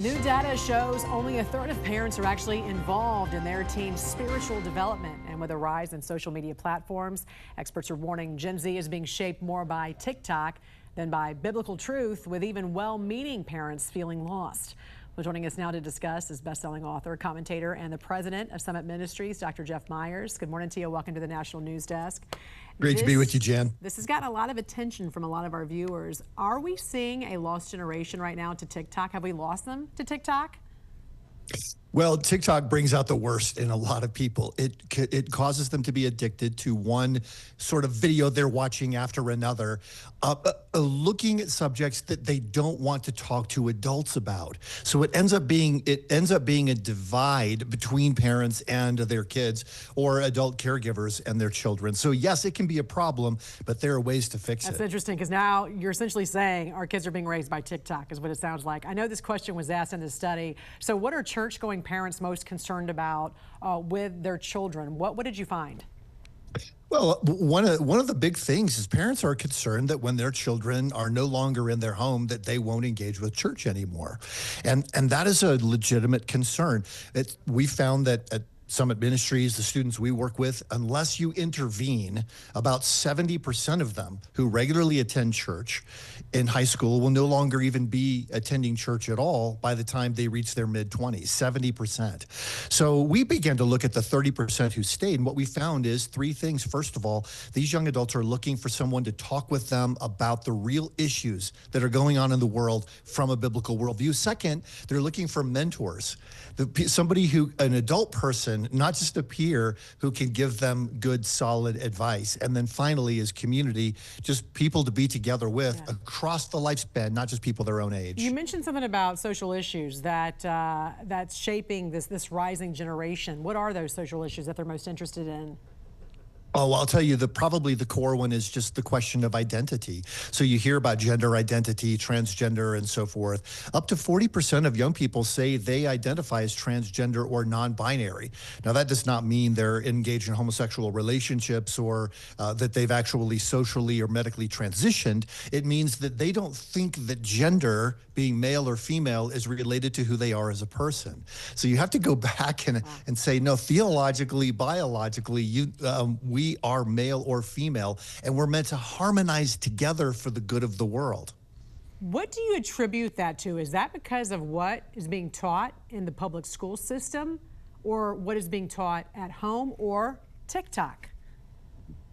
New data shows only a third of parents are actually involved in their team's spiritual development. And with a rise in social media platforms, experts are warning Gen Z is being shaped more by TikTok than by biblical truth, with even well-meaning parents feeling lost. Well, joining us now to discuss is best-selling author, commentator, and the president of Summit Ministries, Dr. Jeff Myers. Good morning to you. Welcome to the National News Desk. Great to be with you, Jen. This has gotten a lot of attention from a lot of our viewers. Are we seeing a lost generation right now to TikTok? Have we lost them to TikTok? Well, TikTok brings out the worst in a lot of people. It causes them to be addicted to one sort of video they're watching after another, looking at subjects that they don't want to talk to adults about. So it ends up being a divide between parents and their kids, or adult caregivers and their children. So yes, it can be a problem, but there are ways to fix it. That's interesting, because now you're essentially saying our kids are being raised by TikTok, is what it sounds like. I know this question was asked in this study. So what are church-going parents most concerned about with their children? What did you find? Well, one of the big things is parents are concerned that when their children are no longer in their home, that they won't engage with church anymore. And that is a legitimate concern. We found that at Summit Ministries, the students we work with, unless you intervene, about 70% of them who regularly attend church in high school will no longer even be attending church at all by the time they reach their mid-20s, 70%. So we began to look at the 30% who stayed, and what we found is three things. First of all, these young adults are looking for someone to talk with them about the real issues that are going on in the world from a biblical worldview. Second, they're looking for mentors, an adult person, not just a peer, who can give them good, solid advice. And then finally is community, just people to be together with across the lifespan, not just people their own age. You mentioned something about social issues that's shaping this rising generation. What are those social issues that they're most interested in? Oh, well, I'll tell you, probably the core one is just the question of identity. So you hear about gender identity, transgender, and so forth. Up to 40% of young people say they identify as transgender or non-binary. Now, that does not mean they're engaged in homosexual relationships or that they've actually socially or medically transitioned. It means that they don't think that gender, being male or female, is related to who they are as a person. So you have to go back and say, no, theologically, biologically, we are male or female, and we're meant to harmonize together for the good of the world. What do you attribute that to? Is that because of what is being taught in the public school system, or what is being taught at home, or TikTok?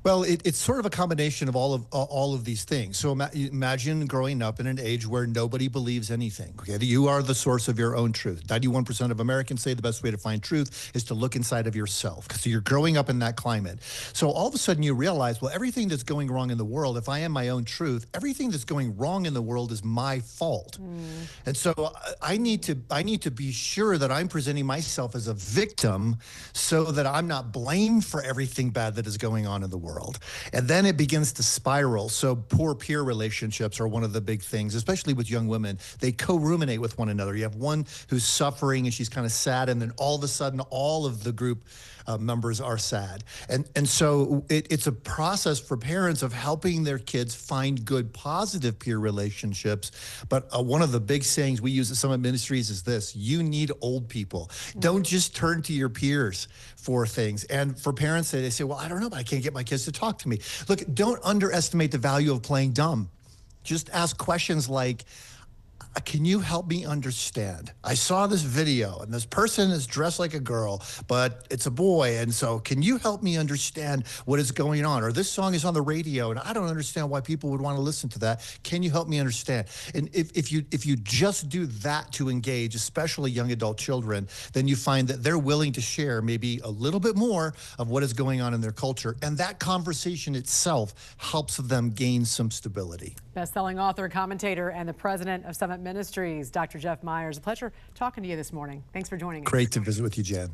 Well, it's sort of a combination of all of these things. So imagine growing up in an age where nobody believes anything. Okay, you are the source of your own truth. 91% of Americans say the best way to find truth is to look inside of yourself. So you're growing up in that climate. So all of a sudden you realize, well, everything that's going wrong in the world, if I am my own truth, everything that's going wrong in the world is my fault. And so I need to be sure that I'm presenting myself as a victim so that I'm not blamed for everything bad that is going on in the world. And then it begins to spiral. So poor peer relationships are one of the big things, especially with young women. They co-ruminate with one another. You have one who's suffering and she's kind of sad, and then all of a sudden all of the group members are sad. And so it's a process for parents of helping their kids find good, positive peer relationships. But one of the big sayings we use at Summit Ministries is this: you need old people. Don't just turn to your peers for things. And for parents, they say, well, I don't know, but I can't get my kids to talk to me. Look, don't underestimate the value of playing dumb. Just ask questions like, can you help me understand? I saw this video and this person is dressed like a girl, but it's a boy. And so can you help me understand what is going on? Or this song is on the radio and I don't understand why people would want to listen to that. Can you help me understand? And if you just do that to engage, especially young adult children, then you find that they're willing to share maybe a little bit more of what is going on in their culture. And that conversation itself helps them gain some stability. Best-selling author, commentator, and the president of Summit Ministries, Dr. Jeff Myers. A pleasure talking to you this morning. Thanks for joining us. Great to visit with you, Jen.